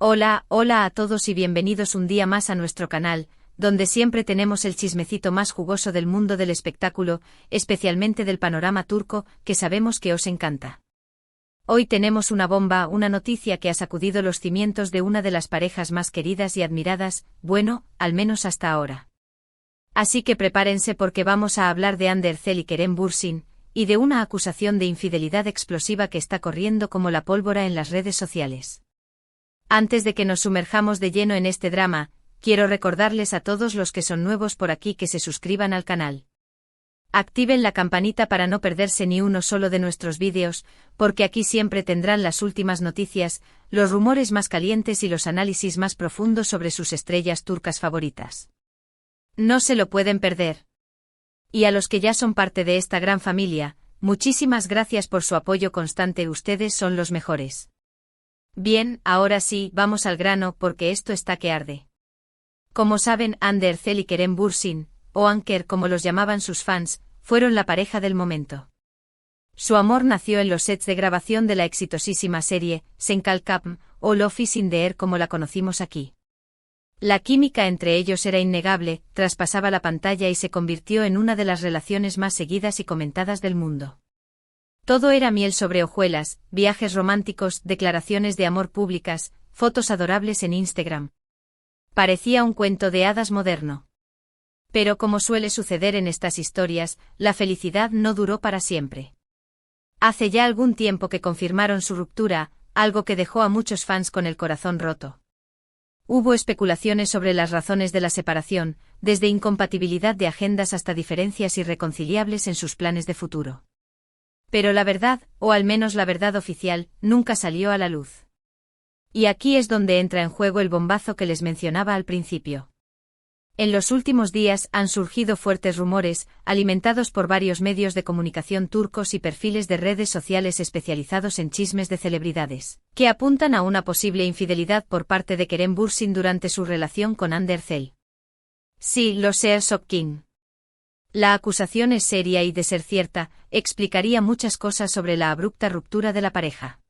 Hola, hola a todos y bienvenidos un día más a nuestro canal, donde siempre tenemos el chismecito más jugoso del mundo del espectáculo, especialmente del panorama turco, que sabemos que os encanta. Hoy tenemos una bomba, una noticia que ha sacudido los cimientos de una de las parejas más queridas y admiradas, bueno, al menos hasta ahora. Así que prepárense porque vamos a hablar de Hande Erçel y Kerem Bürsin, y de una acusación de infidelidad explosiva que está corriendo como la pólvora en las redes sociales. Antes de que nos sumerjamos de lleno en este drama, quiero recordarles a todos los que son nuevos por aquí que se suscriban al canal. Activen la campanita para no perderse ni uno solo de nuestros vídeos, porque aquí siempre tendrán las últimas noticias, los rumores más calientes y los análisis más profundos sobre sus estrellas turcas favoritas. No se lo pueden perder. Y a los que ya son parte de esta gran familia, muchísimas gracias por su apoyo constante, ustedes son los mejores. Bien, ahora sí, vamos al grano porque esto está que arde. Como saben, Hande Erçel y Kerem Bürsin, o Anker como los llamaban sus fans, fueron la pareja del momento. Su amor nació en los sets de grabación de la exitosísima serie, Senkalkapm, o Love is in the Air como la conocimos aquí. La química entre ellos era innegable, traspasaba la pantalla y se convirtió en una de las relaciones más seguidas y comentadas del mundo. Todo era miel sobre hojuelas, viajes románticos, declaraciones de amor públicas, fotos adorables en Instagram. Parecía un cuento de hadas moderno. Pero como suele suceder en estas historias, la felicidad no duró para siempre. Hace ya algún tiempo que confirmaron su ruptura, algo que dejó a muchos fans con el corazón roto. Hubo especulaciones sobre las razones de la separación, desde incompatibilidad de agendas hasta diferencias irreconciliables en sus planes de futuro. Pero la verdad, o al menos la verdad oficial, nunca salió a la luz. Y aquí es donde entra en juego el bombazo que les mencionaba al principio. En los últimos días han surgido fuertes rumores, alimentados por varios medios de comunicación turcos y perfiles de redes sociales especializados en chismes de celebridades, que apuntan a una posible infidelidad por parte de Kerem Bürsin durante su relación con Hande Erçel. Sí, lo sé, King. La acusación es seria y, de ser cierta, explicaría muchas cosas sobre la abrupta ruptura de la pareja.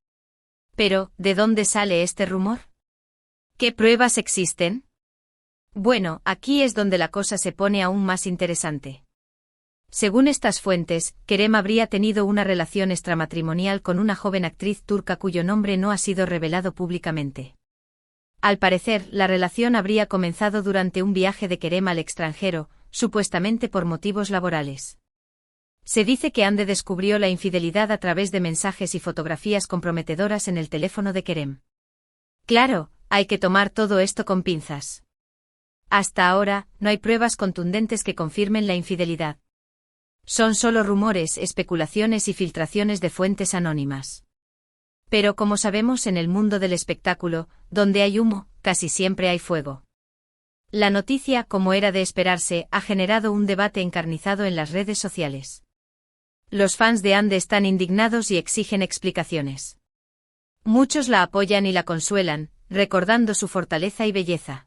Pero, ¿de dónde sale este rumor? ¿Qué pruebas existen? Bueno, aquí es donde la cosa se pone aún más interesante. Según estas fuentes, Kerem habría tenido una relación extramatrimonial con una joven actriz turca cuyo nombre no ha sido revelado públicamente. Al parecer, la relación habría comenzado durante un viaje de Kerem al extranjero, supuestamente por motivos laborales. Se dice que Hande descubrió la infidelidad a través de mensajes y fotografías comprometedoras en el teléfono de Kerem. Claro, hay que tomar todo esto con pinzas. Hasta ahora, no hay pruebas contundentes que confirmen la infidelidad. Son solo rumores, especulaciones y filtraciones de fuentes anónimas. Pero como sabemos en el mundo del espectáculo, donde hay humo, casi siempre hay fuego. La noticia, como era de esperarse, ha generado un debate encarnizado en las redes sociales. Los fans de Hande están indignados y exigen explicaciones. Muchos la apoyan y la consuelan, recordando su fortaleza y belleza.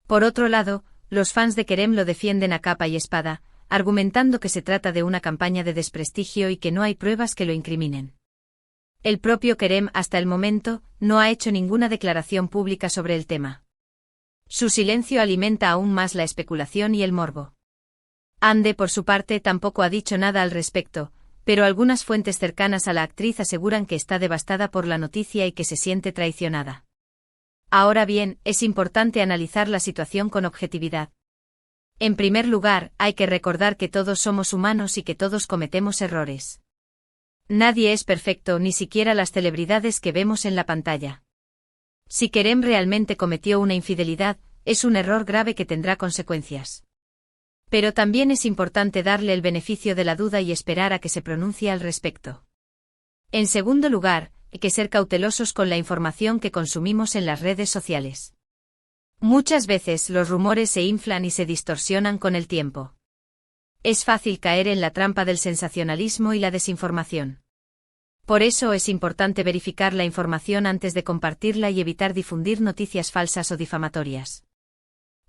Por otro lado, los fans de Kerem lo defienden a capa y espada, argumentando que se trata de una campaña de desprestigio y que no hay pruebas que lo incriminen. El propio Kerem, hasta el momento, no ha hecho ninguna declaración pública sobre el tema. Su silencio alimenta aún más la especulación y el morbo. Hande, por su parte, tampoco ha dicho nada al respecto, pero algunas fuentes cercanas a la actriz aseguran que está devastada por la noticia y que se siente traicionada. Ahora bien, es importante analizar la situación con objetividad. En primer lugar, hay que recordar que todos somos humanos y que todos cometemos errores. Nadie es perfecto, ni siquiera las celebridades que vemos en la pantalla. Si Kerem realmente cometió una infidelidad, es un error grave que tendrá consecuencias. Pero también es importante darle el beneficio de la duda y esperar a que se pronuncie al respecto. En segundo lugar, hay que ser cautelosos con la información que consumimos en las redes sociales. Muchas veces los rumores se inflan y se distorsionan con el tiempo. Es fácil caer en la trampa del sensacionalismo y la desinformación. Por eso es importante verificar la información antes de compartirla y evitar difundir noticias falsas o difamatorias.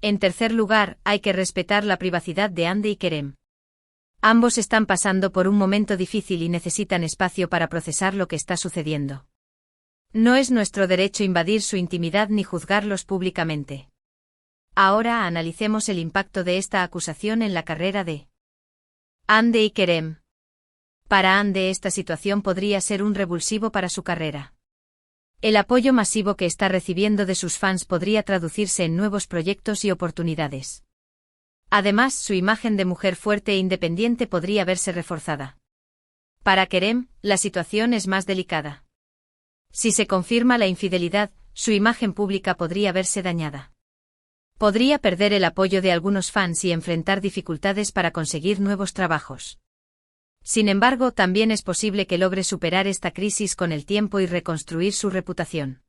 En tercer lugar, hay que respetar la privacidad de Hande y Kerem. Ambos están pasando por un momento difícil y necesitan espacio para procesar lo que está sucediendo. No es nuestro derecho invadir su intimidad ni juzgarlos públicamente. Ahora analicemos el impacto de esta acusación en la carrera de Hande y Kerem. Para Hande esta situación podría ser un revulsivo para su carrera. El apoyo masivo que está recibiendo de sus fans podría traducirse en nuevos proyectos y oportunidades. Además, su imagen de mujer fuerte e independiente podría verse reforzada. Para Kerem, la situación es más delicada. Si se confirma la infidelidad, su imagen pública podría verse dañada. Podría perder el apoyo de algunos fans y enfrentar dificultades para conseguir nuevos trabajos. Sin embargo, también es posible que logre superar esta crisis con el tiempo y reconstruir su reputación.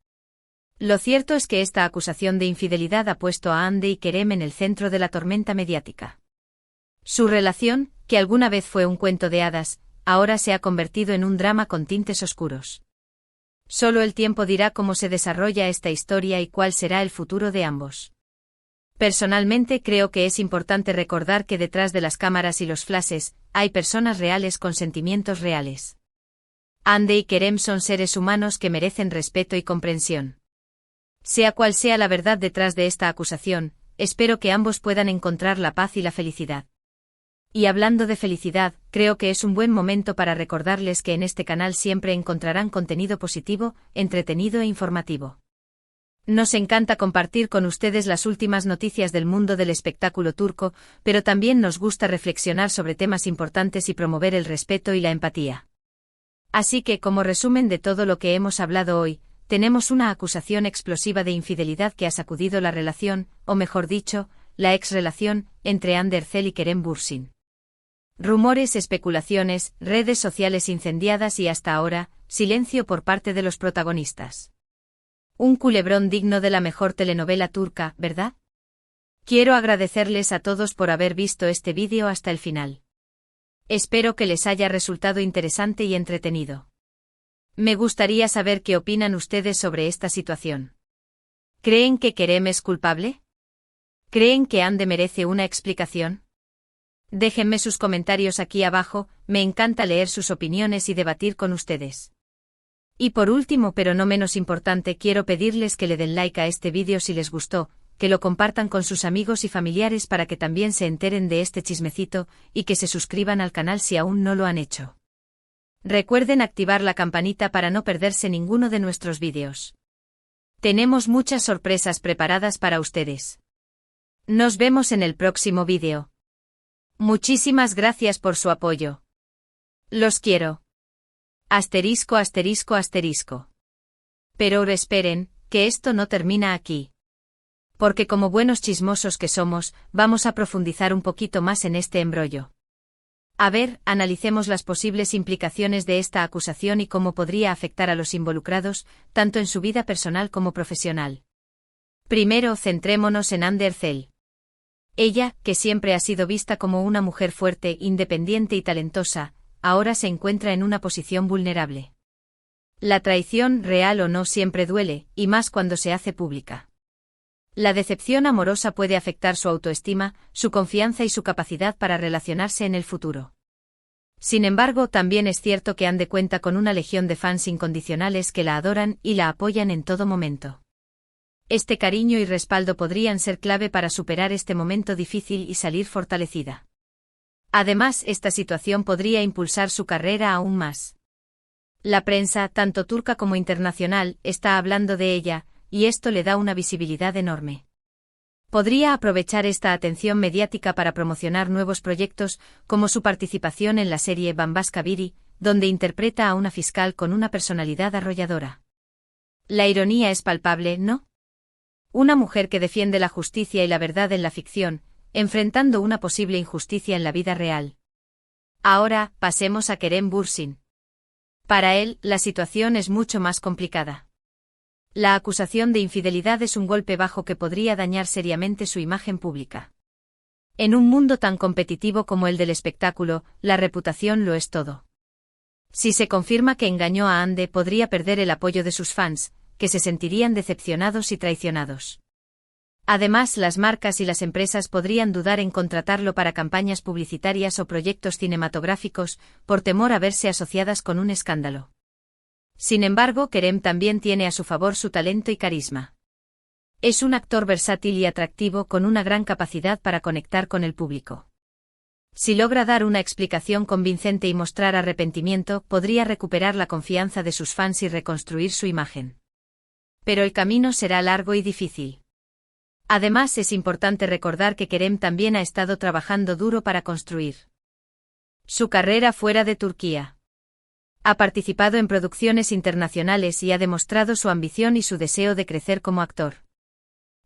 Lo cierto es que esta acusación de infidelidad ha puesto a Hande y Kerem en el centro de la tormenta mediática. Su relación, que alguna vez fue un cuento de hadas, ahora se ha convertido en un drama con tintes oscuros. Solo el tiempo dirá cómo se desarrolla esta historia y cuál será el futuro de ambos. Personalmente creo que es importante recordar que detrás de las cámaras y los flashes, hay personas reales con sentimientos reales. Hande y Kerem son seres humanos que merecen respeto y comprensión. Sea cual sea la verdad detrás de esta acusación, espero que ambos puedan encontrar la paz y la felicidad. Y hablando de felicidad, creo que es un buen momento para recordarles que en este canal siempre encontrarán contenido positivo, entretenido e informativo. Nos encanta compartir con ustedes las últimas noticias del mundo del espectáculo turco, pero también nos gusta reflexionar sobre temas importantes y promover el respeto y la empatía. Así que, como resumen de todo lo que hemos hablado hoy, tenemos una acusación explosiva de infidelidad que ha sacudido la relación, o mejor dicho, la ex-relación, entre Hande Erçel y Kerem Bürsin. Rumores, especulaciones, redes sociales incendiadas y hasta ahora, silencio por parte de los protagonistas. Un culebrón digno de la mejor telenovela turca, ¿verdad? Quiero agradecerles a todos por haber visto este vídeo hasta el final. Espero que les haya resultado interesante y entretenido. Me gustaría saber qué opinan ustedes sobre esta situación. ¿Creen que Kerem es culpable? ¿Creen que Hande merece una explicación? Déjenme sus comentarios aquí abajo, me encanta leer sus opiniones y debatir con ustedes. Y por último pero no menos importante quiero pedirles que le den like a este vídeo si les gustó, que lo compartan con sus amigos y familiares para que también se enteren de este chismecito, y que se suscriban al canal si aún no lo han hecho. Recuerden activar la campanita para no perderse ninguno de nuestros vídeos. Tenemos muchas sorpresas preparadas para ustedes. Nos vemos en el próximo vídeo. Muchísimas gracias por su apoyo. Los quiero. Asterisco asterisco asterisco. Pero ahora esperen, que esto no termina aquí. Porque como buenos chismosos que somos, vamos a profundizar un poquito más en este embrollo. A ver, analicemos las posibles implicaciones de esta acusación y cómo podría afectar a los involucrados, tanto en su vida personal como profesional. Primero, centrémonos en Hande Erçel. Ella, que siempre ha sido vista como una mujer fuerte, independiente y talentosa, ahora se encuentra en una posición vulnerable. La traición, real o no, siempre duele, y más cuando se hace pública. La decepción amorosa puede afectar su autoestima, su confianza y su capacidad para relacionarse en el futuro. Sin embargo, también es cierto que Hande cuenta con una legión de fans incondicionales que la adoran y la apoyan en todo momento. Este cariño y respaldo podrían ser clave para superar este momento difícil y salir fortalecida. Además, esta situación podría impulsar su carrera aún más. La prensa, tanto turca como internacional, está hablando de ella, y esto le da una visibilidad enorme. Podría aprovechar esta atención mediática para promocionar nuevos proyectos, como su participación en la serie Bambaşka Biri, donde interpreta a una fiscal con una personalidad arrolladora. La ironía es palpable, ¿no? Una mujer que defiende la justicia y la verdad en la ficción, enfrentando una posible injusticia en la vida real. Ahora, pasemos a Kerem Bürsin. Para él, la situación es mucho más complicada. La acusación de infidelidad es un golpe bajo que podría dañar seriamente su imagen pública. En un mundo tan competitivo como el del espectáculo, la reputación lo es todo. Si se confirma que engañó a Hande, podría perder el apoyo de sus fans, que se sentirían decepcionados y traicionados. Además, las marcas y las empresas podrían dudar en contratarlo para campañas publicitarias o proyectos cinematográficos, por temor a verse asociadas con un escándalo. Sin embargo, Kerem también tiene a su favor su talento y carisma. Es un actor versátil y atractivo con una gran capacidad para conectar con el público. Si logra dar una explicación convincente y mostrar arrepentimiento, podría recuperar la confianza de sus fans y reconstruir su imagen. Pero el camino será largo y difícil. Además, es importante recordar que Kerem también ha estado trabajando duro para construir su carrera fuera de Turquía. Ha participado en producciones internacionales y ha demostrado su ambición y su deseo de crecer como actor.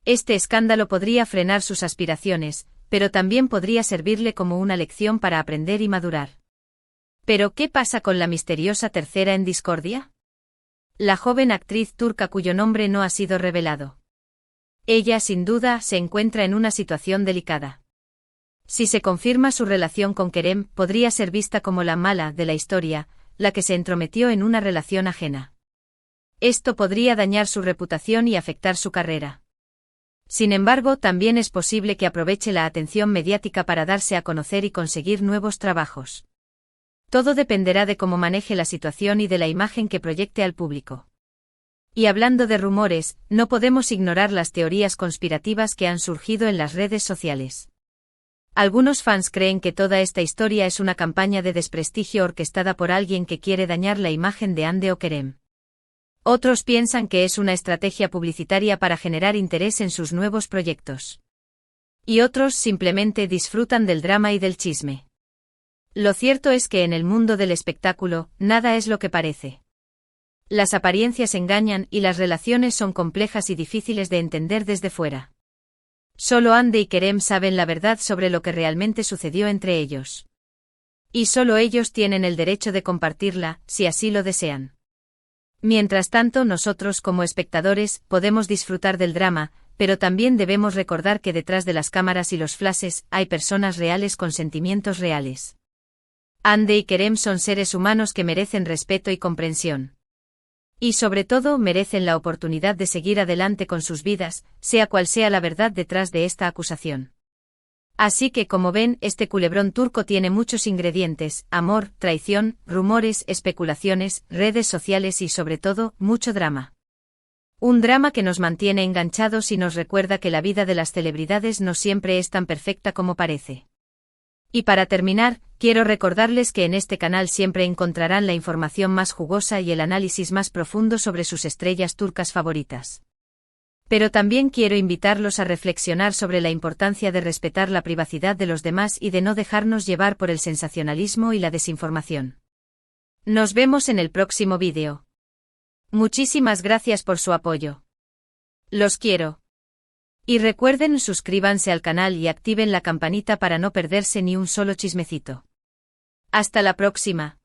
Este escándalo podría frenar sus aspiraciones, pero también podría servirle como una lección para aprender y madurar. ¿Pero qué pasa con la misteriosa tercera en discordia? La joven actriz turca cuyo nombre no ha sido revelado. Ella, sin duda, se encuentra en una situación delicada. Si se confirma su relación con Kerem, podría ser vista como la mala de la historia, la que se entrometió en una relación ajena. Esto podría dañar su reputación y afectar su carrera. Sin embargo, también es posible que aproveche la atención mediática para darse a conocer y conseguir nuevos trabajos. Todo dependerá de cómo maneje la situación y de la imagen que proyecte al público. Y hablando de rumores, no podemos ignorar las teorías conspirativas que han surgido en las redes sociales. Algunos fans creen que toda esta historia es una campaña de desprestigio orquestada por alguien que quiere dañar la imagen de Hande o Kerem. Otros piensan que es una estrategia publicitaria para generar interés en sus nuevos proyectos. Y otros simplemente disfrutan del drama y del chisme. Lo cierto es que en el mundo del espectáculo, nada es lo que parece. Las apariencias engañan y las relaciones son complejas y difíciles de entender desde fuera. Solo Hande y Kerem saben la verdad sobre lo que realmente sucedió entre ellos. Y solo ellos tienen el derecho de compartirla, si así lo desean. Mientras tanto, nosotros como espectadores podemos disfrutar del drama, pero también debemos recordar que detrás de las cámaras y los flashes hay personas reales con sentimientos reales. Hande y Kerem son seres humanos que merecen respeto y comprensión. Y sobre todo merecen la oportunidad de seguir adelante con sus vidas, sea cual sea la verdad detrás de esta acusación. Así que, como ven, este culebrón turco tiene muchos ingredientes: amor, traición, rumores, especulaciones, redes sociales y sobre todo, mucho drama. Un drama que nos mantiene enganchados y nos recuerda que la vida de las celebridades no siempre es tan perfecta como parece. Y para terminar, quiero recordarles que en este canal siempre encontrarán la información más jugosa y el análisis más profundo sobre sus estrellas turcas favoritas. Pero también quiero invitarlos a reflexionar sobre la importancia de respetar la privacidad de los demás y de no dejarnos llevar por el sensacionalismo y la desinformación. Nos vemos en el próximo vídeo. Muchísimas gracias por su apoyo. Los quiero. Y recuerden, suscríbanse al canal y activen la campanita para no perderse ni un solo chismecito. Hasta la próxima.